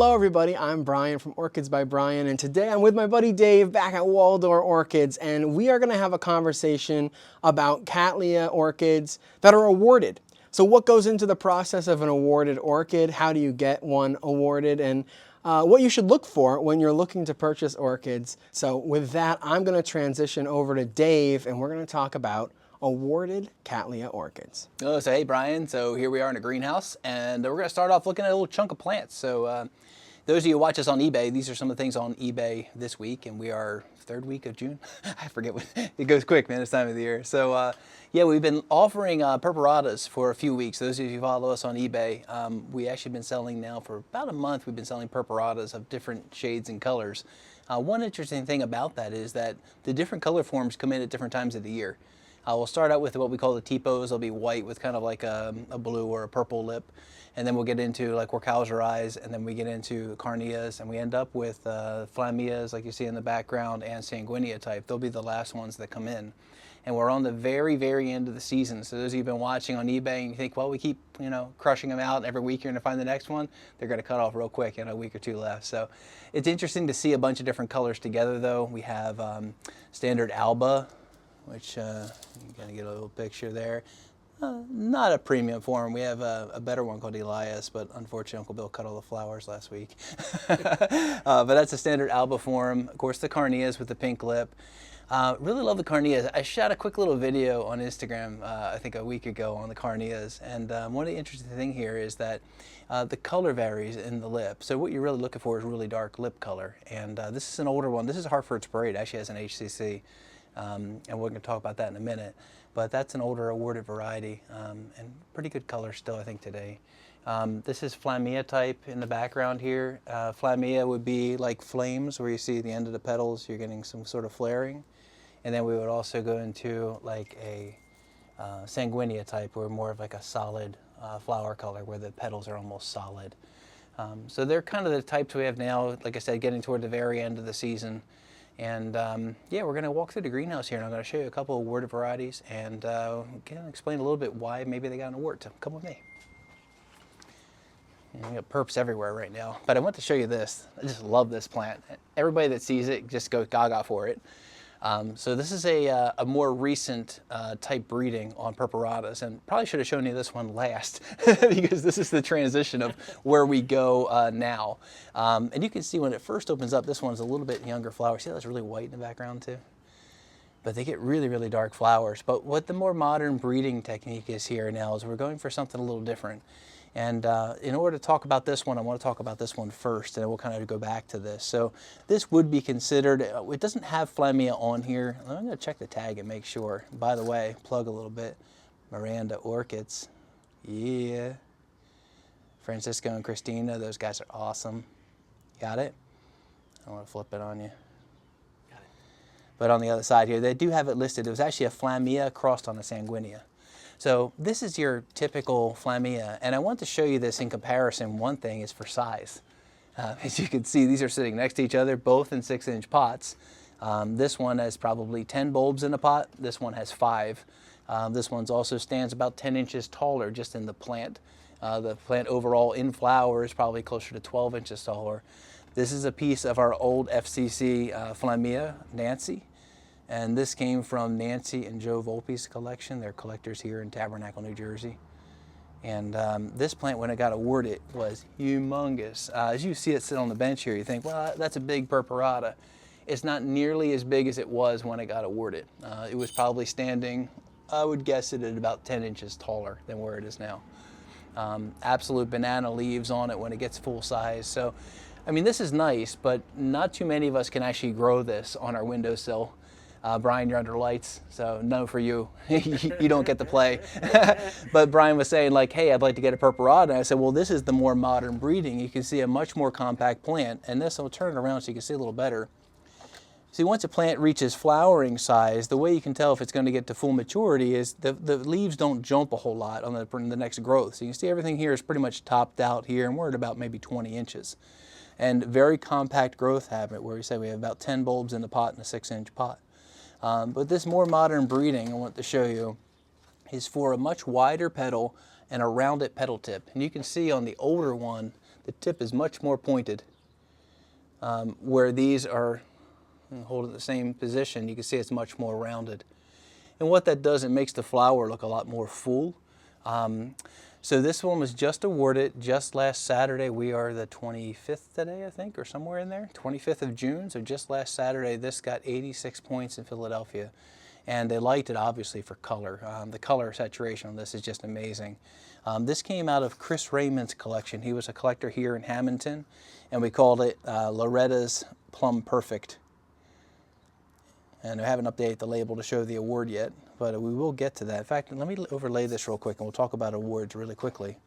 Hello everybody, I'm Brian from Orchids by Brian, and today I'm with my buddy Dave back at Waldor Orchids, and we are going to have a conversation about Cattleya orchids that are awarded. So what goes into the process of an awarded orchid, how do you get one awarded, and what you should look for when you're looking to purchase orchids. So with that, I'm going to transition over to Dave, and we're going to talk about awarded Cattleya orchids. Oh, so hey Brian, so here we are in a greenhouse, and we're going to start off looking at a little chunk of plants. So those of you who watch us on eBay, these are some of the things on eBay this week, and we are third week of June. I forget what, it goes quick, man, this time of the year. So yeah, we've been offering Perparadas for a few weeks. Those of you who follow us on eBay, we actually been selling now for about a month. We've been selling Perparadas of different shades and colors. One interesting thing about that is that the different color forms come in at different times of the year. We'll start out with what we call the tipos. They'll be white with kind of like a blue or a purple lip. And then we'll get into like Eyes, and then we get into Carneias, and we end up with Flamias, like you see in the background, and Sanguinea type. They'll be the last ones that come in. And we're on the very, very end of the season. So those of you who've been watching on eBay and you think, well, we keep, crushing them out, and every week you're gonna find the next one, they're gonna cut off real quick in a week or two left. So it's interesting to see a bunch of different colors together though. We have standard Alba, which you're gonna get a little picture there. Not a premium form. We have a better one called Elias, but unfortunately Uncle Bill cut all the flowers last week. But that's a standard Alba form. Of course, the Carneias with the pink lip. Really love the Carneias. I shot a quick little video on Instagram, I think a week ago, on the Carneias. And one of the interesting things here is that the color varies in the lip. So what you're really looking for is really dark lip color. And this is an older one. This is Hartford's Parade. It actually has an HCC. And we're going to talk about that in a minute. But that's an older awarded variety, and pretty good color still, I think, today. This is Flamia type in the background here. Flamia would be like flames, where you see the end of the petals, you're getting some sort of flaring. And then we would also go into like a Sanguinea type, where more of like a solid flower color, where the petals are almost solid. So they're kind of the types we have now, like I said, getting toward the very end of the season. And yeah, we're going to walk through the greenhouse here, and I'm going to show you a couple of awarded varieties and explain a little bit why maybe they got an award. So come with me. And we got perps everywhere right now, but I want to show you this. I just love this plant. Everybody that sees it just goes gaga for it. So this is a more recent type breeding on Perparadas, and probably should have shown you this one last because this is the transition of where we go now. And you can see when it first opens up, this one's a little bit younger flower. See how that's really white in the background too? But they get really, really dark flowers. But what the more modern breeding technique is here now is we're going for something a little different. And in order to talk about this one, I want to talk about this one first, and then we'll kind of go back to this. So this would be considered, it doesn't have Flamia on here. I'm going to check the tag and make sure. By the way, plug a little bit. Miranda Orchids. Yeah. Francisco and Christina, those guys are awesome. Got it? I want to flip it on you. Got it. But on the other side here, they do have it listed. It was actually a Flamia crossed on a Sanguinea. So this is your typical Flamia, and I want to show you this in comparison. One thing is for size. As you can see, these are sitting next to each other, both in 6-inch pots. This one has probably 10 bulbs in a pot. This one has 5. This one also stands about 10 inches taller just in the plant. The plant overall in flower is probably closer to 12 inches taller. This is a piece of our old FCC Flamia, Nancy. And this came from Nancy and Joe Volpe's collection. They're collectors here in Tabernacle, New Jersey. And this plant, when it got awarded, was humongous. As you see it sit on the bench here, you think, well, that's a big Perparada. It's not nearly as big as it was when it got awarded. It was probably standing, I would guess it at about 10 inches taller than where it is now. Absolute banana leaves on it when it gets full size. So, I mean, this is nice, but not too many of us can actually grow this on our windowsill. Brian, you're under lights, so no for you. You don't get to play. But Brian was saying, like, hey, I'd like to get a Perparada. And I said, well, this is the more modern breeding. You can see a much more compact plant. And this, I'll turn it around so you can see a little better. See, once a plant reaches flowering size, the way you can tell if it's going to get to full maturity is the leaves don't jump a whole lot on the next growth. So you can see everything here is pretty much topped out here, and we're at about maybe 20 inches. And very compact growth habit, where we say we have about 10 bulbs in the pot in a 6-inch pot. But this more modern breeding I want to show you is for a much wider petal and a rounded petal tip. And you can see on the older one, The tip is much more pointed. Where these are holding the same position, you can see it's much more rounded. And what that does, it makes the flower look a lot more full. So this one was just awarded just last Saturday. We are the 25th today, I think, or somewhere in there, 25th of June. So just last Saturday, this got 86 points in Philadelphia. And they liked it, obviously, for color. The color saturation on this is just amazing. This came out of Chris Raymond's collection. He was a collector here in Hamilton, and we called it Loretta's Plum Perfect. And I haven't updated the label to show the award yet, but we will get to that. In fact, let me overlay this real quick, and we'll talk about awards really quickly.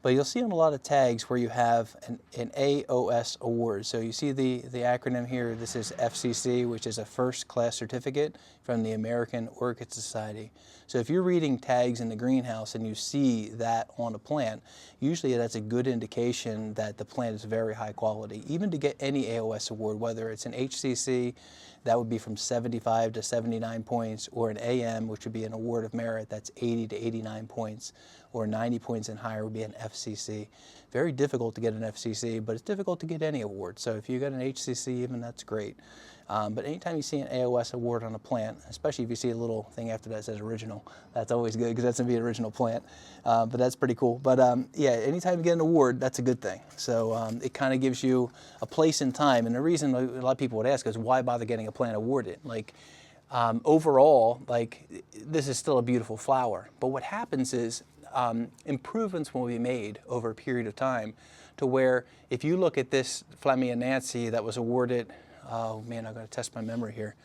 But you'll see on a lot of tags where you have an AOS award. So you see the acronym here. This is FCC, which is a first class certificate from the American Orchid Society. So if you're reading tags in the greenhouse and you see that on a plant, usually that's a good indication that the plant is very high quality. Even to get any AOS award, whether it's an HCC, that would be from 75 to 79 points, or an AM, which would be an award of merit, that's 80 to 89 points, or 90 points and higher would be an FCC. Very difficult to get an FCC, but it's difficult to get any award. So if you get an HCC even, that's great. But anytime you see an AOS award on a plant, especially if you see a little thing after that says original, that's always good because that's going to be an original plant. But that's pretty cool. But yeah, anytime you get an award, that's a good thing. So it kind of gives you a place in time. And the reason a lot of people would ask is, why bother getting a plant awarded? Like, overall, like, this is still a beautiful flower. But what happens is improvements will be made over a period of time to where if you look at this Flamia Nancy that was awarded, oh man, I'm going to test my memory here.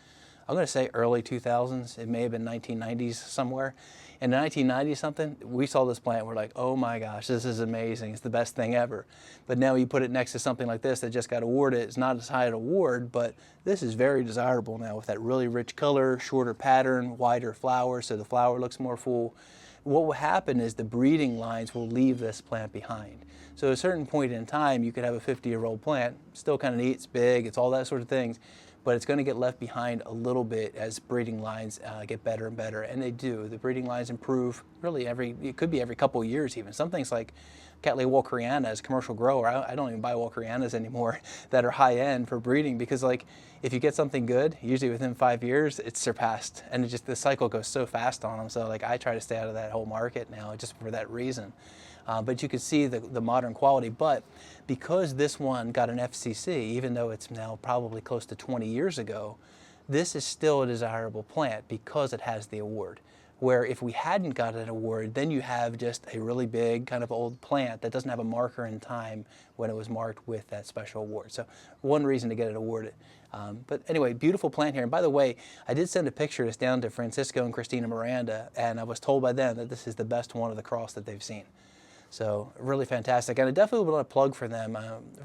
I'm going to say early 2000s. It may have been 1990s somewhere. In the 1990s something, we saw this plant. We're like, oh my gosh, this is amazing. It's the best thing ever. But now you put it next to something like this that just got awarded. It's not as high an award, but this is very desirable now with that really rich color, shorter pattern, wider flower, so the flower looks more full. What will happen is the breeding lines will leave this plant behind. So at a certain point in time, you could have a 50-year-old plant, still kind of neat, it's big, it's all that sort of things, but it's going to get left behind a little bit as breeding lines get better and better, and they do. The breeding lines improve really it could be every couple of years even. Some things like Cattleya walkeriana as a commercial grower, I don't even buy walkerianas anymore that are high-end for breeding, because like if you get something good, usually within 5 years, it's surpassed, and the cycle goes so fast on them. So like I try to stay out of that whole market now just for that reason. But you can see the modern quality. But because this one got an FCC, even though it's now probably close to 20 years ago, this is still a desirable plant because it has the award. Where if we hadn't got an award, then you have just a really big kind of old plant that doesn't have a marker in time when it was marked with that special award. So one reason to get it awarded. But anyway, beautiful plant here. And by the way, I did send a picture of this down to Francisco and Christina Miranda, and I was told by them that this is the best one of the cross that they've seen. So really fantastic, and I definitely want to plug for them.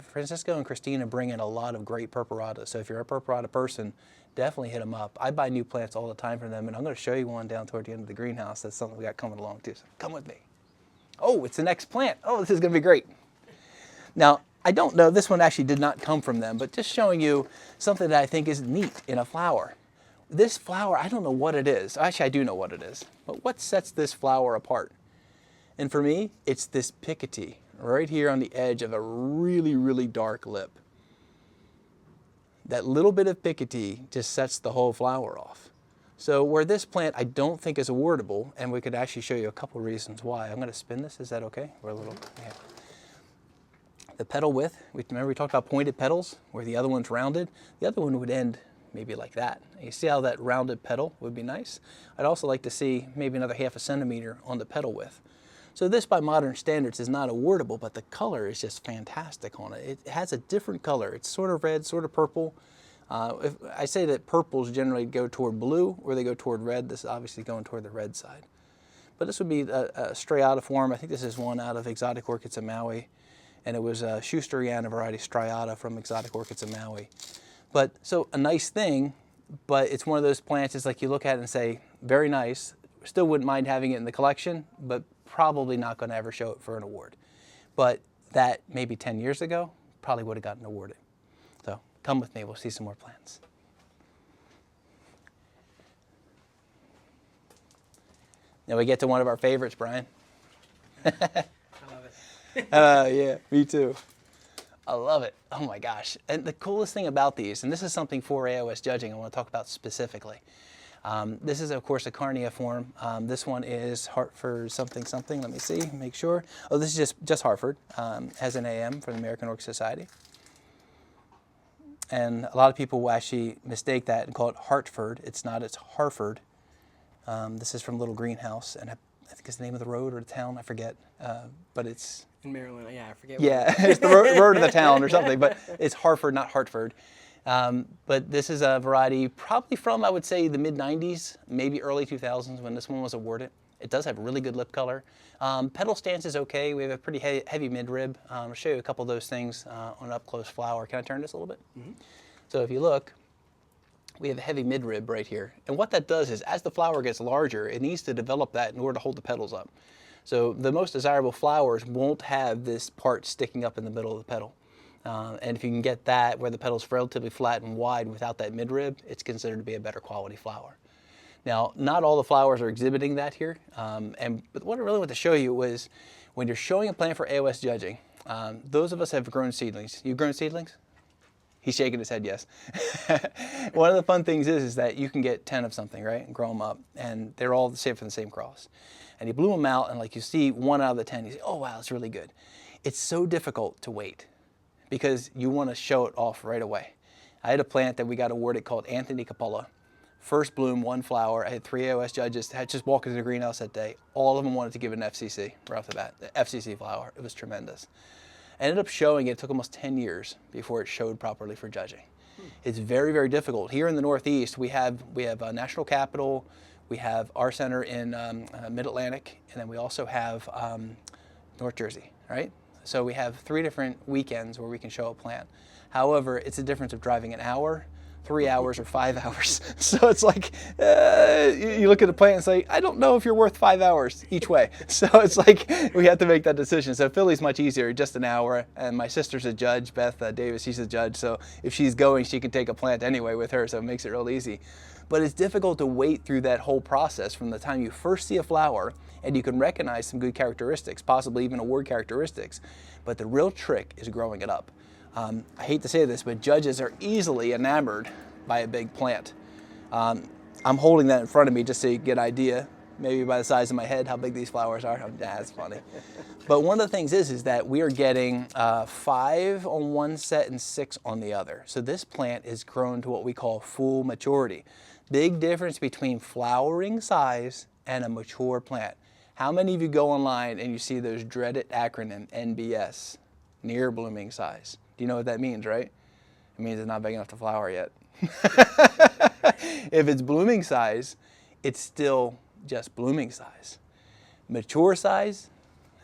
Francisco and Christina bring in a lot of great Perparadas. So if you're a Perparada person, definitely hit them up. I buy new plants all the time from them, and I'm going to show you one down toward the end of the greenhouse. That's something we got coming along too. So come with me. Oh, it's the next plant. Oh, this is going to be great. Now, I don't know, this one actually did not come from them, but just showing you something that I think is neat in a flower. This flower, I don't know what it is. Actually, I do know what it is. But what sets this flower apart? And for me, it's this picotee right here on the edge of a really, really dark lip. That little bit of picotee just sets the whole flower off. So where this plant I don't think is awardable, and we could actually show you a couple reasons why. I'm going to spin this. Is that okay? We're a little, yeah. The petal width, remember we talked about pointed petals where the other one's rounded? The other one would end maybe like that. You see how that rounded petal would be nice? I'd also like to see maybe another ½ centimeter on the petal width. So this, by modern standards, is not awardable, but the color is just fantastic on it. It has a different color. It's sort of red, sort of purple. If I say that purples generally go toward blue or they go toward red, this is obviously going toward the red side. But this would be a striata form. I think this is one out of Exotic Orchids of Maui, and it was a Shusterana variety striata from Exotic Orchids of Maui. But so a nice thing, but it's one of those plants, it's like you look at it and say, very nice, still wouldn't mind having it in the collection, but probably not going to ever show it for an award. But that maybe 10 years ago probably would have gotten awarded. So come with me, we'll see some more plants. Now we get to one of our favorites, Brian. I love it. Yeah, me too. I love it. Oh my gosh. And the coolest thing about these, and this is something for AOS judging I want to talk about specifically. This is, of course, a Carneia form. This one is Hartford something something. Let me see, make sure. Oh, this is just Hartford. Has an AM for the American Orchid Society. And a lot of people will actually mistake that and call it Hartford. It's not, it's Hartford. This is from Little Greenhouse, and I think it's the name of the road or the town, I forget. But it's... In Maryland, yeah, I forget. Yeah, it's the road of the town or something, but it's Hartford, not Hartford. But this is a variety probably from, I would say, the mid-90s, maybe early 2000s when this one was awarded. It does have really good lip color. Petal stance is okay. We have a pretty heavy midrib. I'll show you a couple of those things on an up-close flower. Can I turn this a little bit? Mm-hmm. So if you look, we have a heavy midrib right here. And what that does is as the flower gets larger, it needs to develop that in order to hold the petals up. So the most desirable flowers won't have this part sticking up in the middle of the petal. And if you can get that where the petal's relatively flat and wide without that midrib, it's considered to be a better quality flower. Now, not all the flowers are exhibiting that here. But what I really want to show you was when you're showing a plant for AOS judging, those of us have grown seedlings. You've grown seedlings? He's shaking his head, yes. One of the fun things is that you can get 10 of something, right, and grow them up, and they're all the same from the same cross. And you bloom them out, and like you see 1 out of the 10, you say, oh wow, it's really good. It's so difficult to wait because you want to show it off right away. I had a plant that we got awarded called Anthony Capola. First bloom, 1 flower. I had 3 AOS judges had just walked into the greenhouse that day. All of them wanted to give it an FCC right off the bat. The FCC flower. It was tremendous. I ended up showing it. It took almost 10 years before it showed properly for judging. It's very, very difficult. Here in the Northeast, we have National Capital. We have our center in Mid-Atlantic, and then we also have North Jersey, right? So we have 3 different weekends where we can show a plant. However, it's a difference of driving an hour, 3 hours, or 5 hours. So it's like, you look at the plant and say, I don't know if you're worth 5 hours each way. So it's like, we have to make that decision. So Philly's much easier, just an hour. And my sister's a judge, Beth Davis, she's a judge. So if she's going, she can take a plant anyway with her, so it makes it real easy. But it's difficult to wait through that whole process from the time you first see a flower and you can recognize some good characteristics, possibly even award characteristics. But the real trick is growing it up. I hate to say this, but judges are easily enamored by a big plant. I'm holding that in front of me just so you get an idea, maybe by the size of my head, how big these flowers are. That's funny. But one of the things is that we are getting 5 on one set and 6 on the other. So this plant is grown to what we call full maturity. Big difference between flowering size and a mature plant. How many of you go online and you see those dreaded acronym NBS, near blooming size? Do you know what that means, right? It means it's not big enough to flower yet. If it's blooming size, it's still just blooming size. Mature size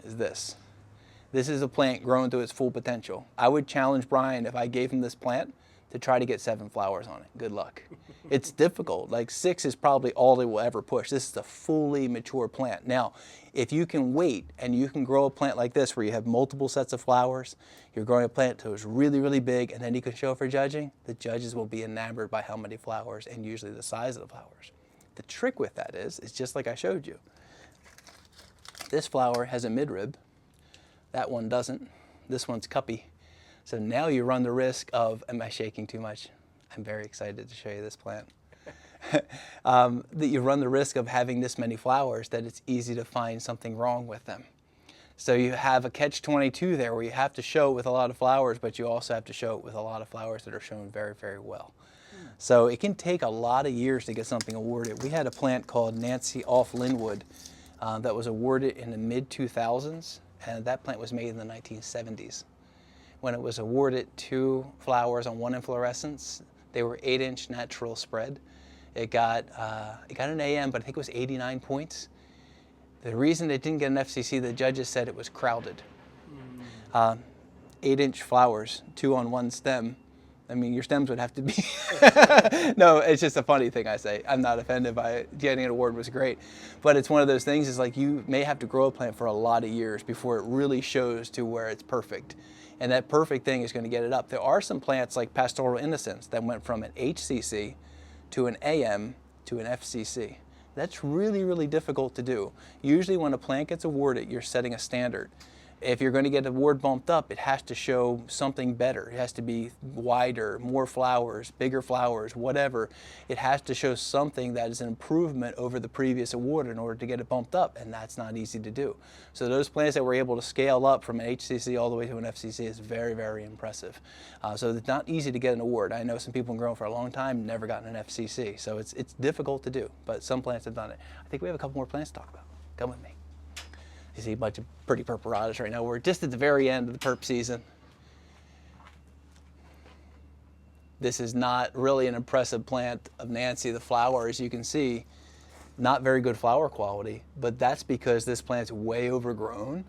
is this. This is a plant grown to its full potential. I would challenge Brian, if I gave him this plant, to try to get 7 flowers on it. Good luck. It's difficult. Like 6 is probably all they will ever push. This is a fully mature plant. Now, if you can wait and you can grow a plant like this where you have multiple sets of flowers, you're growing a plant till it's really, really big, and then you can show for judging, the judges will be enamored by how many flowers and usually the size of the flowers. The trick with that is just like I showed you. This flower has a midrib. That one doesn't. This one's cuppy. So now you run the risk of, am I shaking too much? I'm very excited to show you this plant. That you run the risk of having this many flowers that it's easy to find something wrong with them. So you have a catch-22 there where you have to show it with a lot of flowers, but you also have to show it with a lot of flowers that are shown very, very well. So it can take a lot of years to get something awarded. We had a plant called Nancy Off Linwood that was awarded in the mid-2000s, and that plant was made in the 1970s. When it was awarded 2 flowers on 1 inflorescence, they were 8-inch natural spread. It got an AM, but I think it was 89 points. The reason it didn't get an FCC, the judges said it was crowded. 8-inch flowers, 2 on 1 stem. I mean, your stems would have to be... No, it's just a funny thing I say. I'm not offended by it. Getting an award was great. But it's one of those things, is like you may have to grow a plant for a lot of years before it really shows to where it's perfect. And that perfect thing is going to get it up. There are some plants like Pastoral Innocence that went from an HCC to an AM to an FCC. That's really, really difficult to do. Usually when a plant gets awarded, you're setting a standard. if you're going to get the award bumped up, it has to show something better. It has to be wider, more flowers, bigger flowers, whatever. It has to show something that is an improvement over the previous award in order to get it bumped up, and that's not easy to do. So those plants that were able to scale up from an HCC all the way to an FCC is very, very impressive. So it's not easy to get an award. I know some people have been growing for a long time, never gotten an FCC, so it's difficult to do, but some plants have done it. I think we have a couple more plants to talk about. Come with me. You see a bunch of pretty Perparadas right now. We're just at the very end of the perp season. This is not really an impressive plant of Nancy. The flower, as you can see, not very good flower quality, but that's because this plant's way overgrown.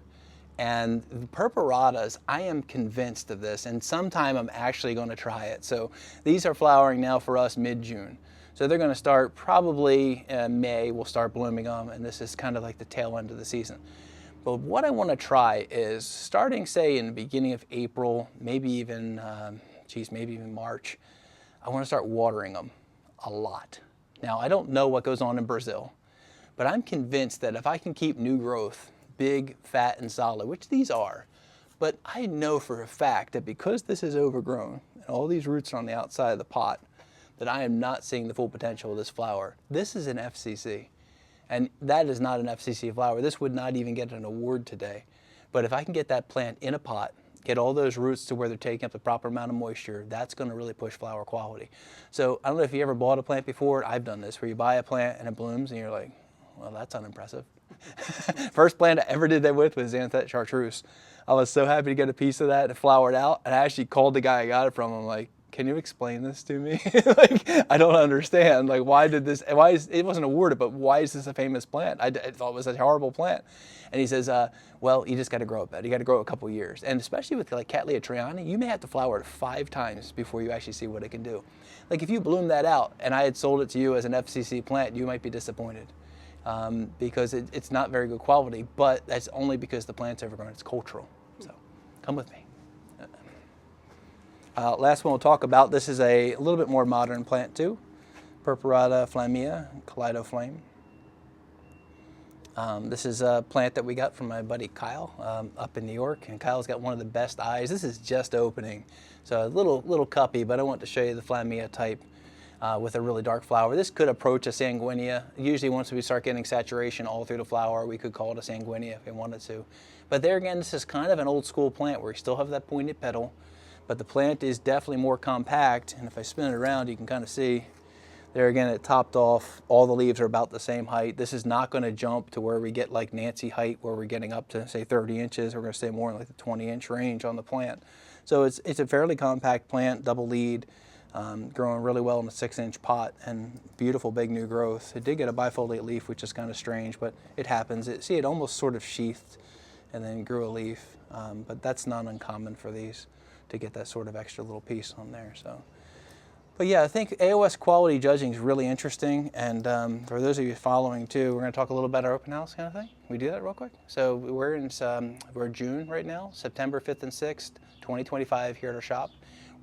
And the Perparadas, I am convinced of this, and sometime I'm actually going to try it. So these are flowering now for us mid-June. So they're going to start probably May, we'll start blooming them, and this is kind of like the tail end of the season. But what I want to try is starting, say, in the beginning of April, maybe even, maybe even March, I want to start watering them a lot. Now, I don't know what goes on in Brazil, but I'm convinced that if I can keep new growth big, fat, and solid, which these are, but I know for a fact that because this is overgrown and all these roots are on the outside of the pot, that I am not seeing the full potential of this flower. This is an FCC. And that is not an FCC flower. This would not even get an award today. But if I can get that plant in a pot, get all those roots to where they're taking up the proper amount of moisture, that's going to really push flower quality. So I don't know if you ever bought a plant before. I've done this, where you buy a plant and it blooms and you're like, well, that's unimpressive. First plant I ever did that with was Xanthette chartreuse. I was so happy to get a piece of that and it flowered out. And I actually called the guy I got it from. I'm like, can you explain this to me? Like, I don't understand. Like, it wasn't awarded, but why is this a famous plant? I thought it was a horrible plant. And he says, well, you just got to grow it better. You got to grow it a couple years. And especially with like Cattleya triana, you may have to flower it 5 times before you actually see what it can do. Like if you bloom that out and I had sold it to you as an FCC plant, you might be disappointed because it's not very good quality, but that's only because the plant's overgrown. It's cultural. So come with me. Last one we'll talk about, this is a little bit more modern plant too. Perparada Flamia, Kaleido flame. This is a plant that we got from my buddy Kyle up in New York, and Kyle's got one of the best eyes. This is just opening, so a little cuppy, but I want to show you the Flamia type with a really dark flower. This could approach a sanguinea. Usually once we start getting saturation all through the flower, we could call it a sanguinea if we wanted to. But there again, this is kind of an old school plant where you still have that pointed petal, but the plant is definitely more compact, and if I spin it around, you can kind of see there again, it topped off. All the leaves are about the same height. This is not going to jump to where we get like Nancy height, where we're getting up to say 30 inches. We're going to stay more in like the 20-inch range on the plant. So it's a fairly compact plant, double lead, growing really well in a 6-inch pot, and beautiful big new growth. It did get a bifoliate leaf, which is kind of strange, but it happens. See, it almost sort of sheathed and then grew a leaf, but that's not uncommon for these to get that sort of extra little piece on there. So. But yeah, I think AOS quality judging is really interesting, and for those of you following too, we're going to talk a little about our open house kind of thing. Can we do that real quick? So we're June right now, September 5th and 6th, 2025 here at our shop.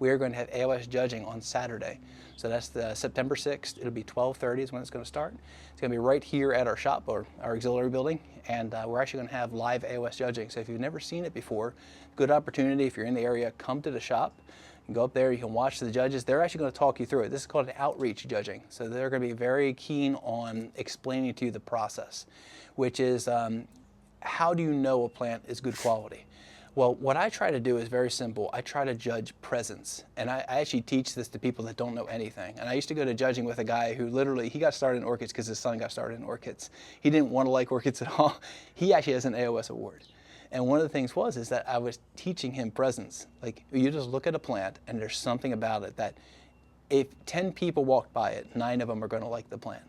We are going to have AOS judging on Saturday. So that's the September 6th. It'll be 12:30 is when it's going to start. It's going to be right here at our shop, or our auxiliary building, and we're actually going to have live AOS judging. So if you've never seen it before, good opportunity. If you're in the area, come to the shop. You can go up there, you can watch the judges. They're actually going to talk you through it. This is called an outreach judging. So they're going to be very keen on explaining to you the process, which is how do you know a plant is good quality? Well, what I try to do is very simple. I try to judge presence. And I actually teach this to people that don't know anything. And I used to go to judging with a guy who literally, he got started in orchids because his son got started in orchids. He didn't want to like orchids at all. He actually has an AOS award. And one of the things is that I was teaching him presence. Like, you just look at a plant and there's something about it that if 10 people walked by it, 9 of them are going to like the plant.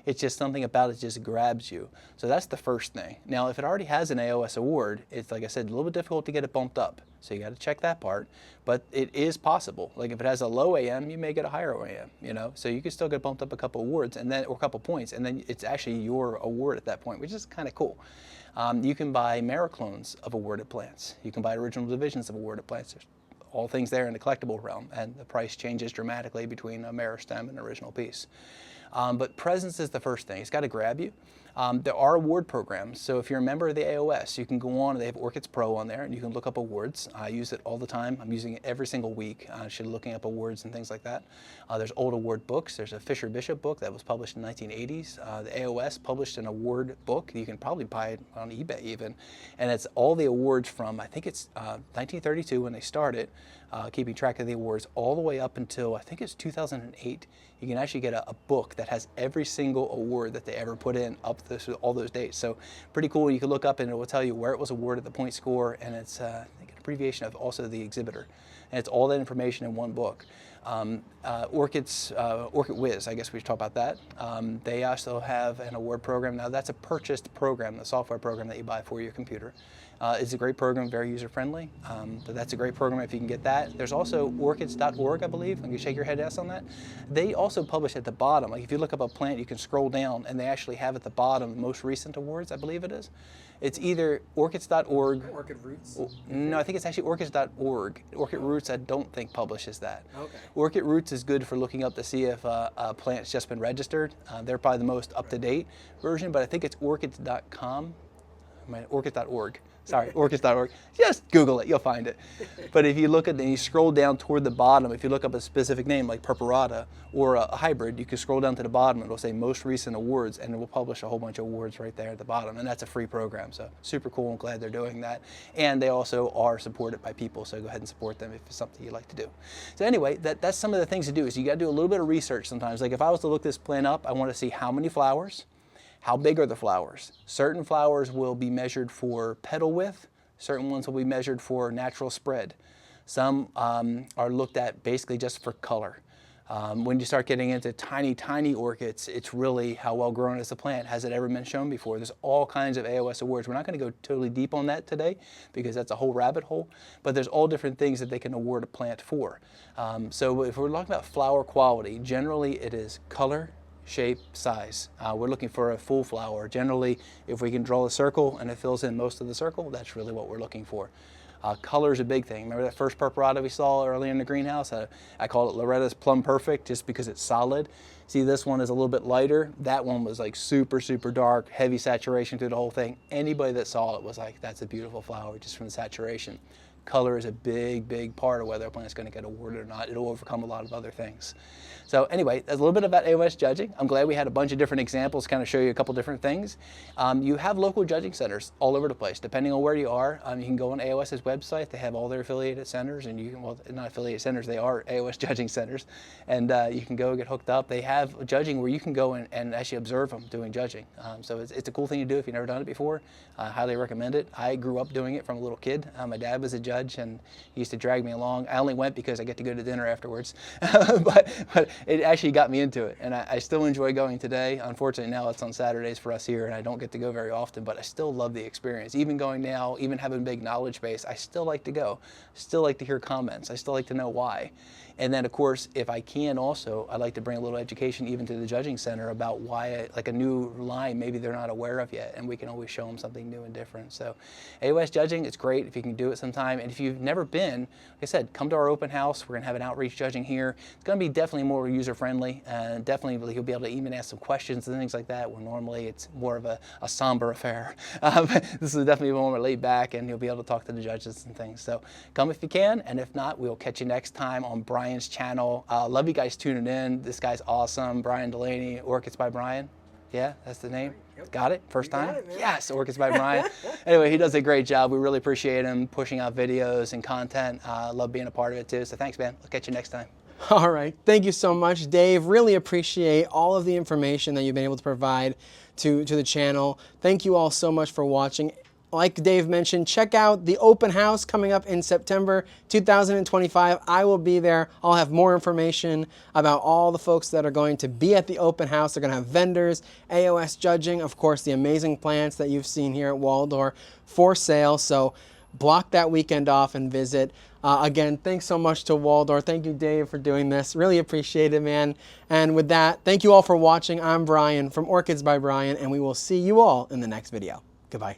It's just something about it just grabs you. So that's the first thing. Now, if it already has an AOS award, it's, like I said, a little bit difficult to get it bumped up. So you got to check that part. But it is possible. Like if it has a low AM, you may get a higher AM, you know? So you can still get bumped up a couple awards and then, or a couple points, and then it's actually your award at that point, which is kind of cool. You can buy Mericlones of awarded plants. You can buy original divisions of awarded plants. There's all things there in the collectible realm, and the price changes dramatically between a Meristem and an original piece. But presence is the first thing. It's got to grab you. There are award programs. So if you're a member of the AOS, you can go on, and they have Orchids Pro on there, and you can look up awards. I use it all the time. I'm using it every single week, looking up awards and things like that. There's old award books. There's a Fisher Bishop book that was published in the 1980s. The AOS published an award book. You can probably buy it on eBay even. And it's all the awards from, I think it's 1932 when they started, keeping track of the awards, all the way up until, I think it's 2008. You can actually get a book that has every single award that they ever put in up to all those dates. So pretty cool. You can look up and it will tell you where it was awarded, the point score, and it's I think an abbreviation of also the exhibitor. And it's all that information in one book. Orchids, Orchid Whiz, I guess we should talk about that. They also have an award program. Now that's a purchased program, the software program that you buy for your computer. It's a great program, very user-friendly. But that's a great program if you can get that. There's also orchids.org, I believe. Can you shake your head yes on that? They also publish at the bottom. Like if you look up a plant, you can scroll down, and they actually have at the bottom the most recent awards, I believe it is. It's either orchids.org. Orchid Roots? No, I think it's actually orchids.org. Orchid Roots, I don't think publishes that. Okay. Orchid Roots is good for looking up to see if a plant's just been registered. They're probably the most up-to-date version, but I think it's orchids.com, orchids.org. Sorry, orchids.org. Just Google it, you'll find it. But if you look at it and you scroll down toward the bottom, if you look up a specific name like Perparada or a hybrid, you can scroll down to the bottom, it'll say most recent awards, and it will publish a whole bunch of awards right there at the bottom. And that's a free program, so super cool. I'm glad they're doing that. And they also are supported by people, so go ahead and support them if it's something you like to do. So anyway, that's some of the things to do is you got to do a little bit of research sometimes. Like if I was to look this plant up, I want to see how many flowers, how big are the flowers. Certain flowers will be measured for petal width. Certain ones will be measured for natural spread. Some are looked at basically just for color. When you start getting into tiny, tiny orchids, it's really how well grown is the plant. Has it ever been shown before? There's all kinds of AOS awards. We're not going to go totally deep on that today because that's a whole rabbit hole, but there's all different things that they can award a plant for. So if we're talking about flower quality, generally it is color, shape, size. We're looking for a full flower. Generally, if we can draw a circle and it fills in most of the circle, that's really what we're looking for. Color is a big thing. Remember that first Perparada we saw earlier in the greenhouse? I call it Loretta's Plum Perfect just because it's solid. See, this one is a little bit lighter. That one was like super, super dark, heavy saturation through the whole thing. Anybody that saw it was like, that's a beautiful flower just from the saturation. Color is a big, big part of whether a plant is going to get awarded or not. It'll overcome a lot of other things. So anyway, a little bit about AOS judging. I'm glad we had a bunch of different examples to kind of show you a couple different things. You have local judging centers all over the place. Depending on where you are, you can go on AOS's website. They have all their affiliated centers, and you can, well, not affiliated centers, they are AOS judging centers. And you can go get hooked up. They have judging where you can go and actually observe them doing judging. So it's a cool thing to do if you've never done it before. I highly recommend it. I grew up doing it from a little kid. My dad was a judge, and he used to drag me along. I only went because I get to go to dinner afterwards. but it actually got me into it, and I still enjoy going today. Unfortunately, now it's on Saturdays for us here, and I don't get to go very often, but I still love the experience. Even going now, even having a big knowledge base, I still like to go. I still like to hear comments. I still like to know why. And then, of course, if I can also, I like to bring a little education even to the judging center about why, like a new line, maybe they're not aware of yet, and we can always show them something new and different. So AOS judging, it's great if you can do it sometime. And if you've never been, like I said, come to our open house. We're going to have an outreach judging here. It's going to be definitely more user-friendly, and definitely you'll be able to even ask some questions and things like that, where normally it's more of a somber affair. This is definitely more laid back, and you'll be able to talk to the judges and things. So come if you can, and if not, we'll catch you next time on Brian's channel. Love you guys tuning in. This guy's awesome. Brian Delaney, Orchids by Brian. Yeah, that's the name. Yep. Got it? First time? It, yes, Orchids by Brian. Anyway, he does a great job. We really appreciate him pushing out videos and content. Love being a part of it too. So thanks, man. I'll catch you next time. All right. Thank you so much, Dave. Really appreciate all of the information that you've been able to provide to the channel. Thank you all so much for watching. Like Dave mentioned, check out the open house coming up in September 2025. I will be there. I'll have more information about all the folks that are going to be at the open house. They're going to have vendors, AOS judging, of course, the amazing plants that you've seen here at Waldor for sale. So block that weekend off and visit. Again, thanks so much to Waldor. Thank you, Dave, for doing this. Really appreciate it, man. And with that, thank you all for watching. I'm Brian from Orchids by Brian, and we will see you all in the next video. Goodbye.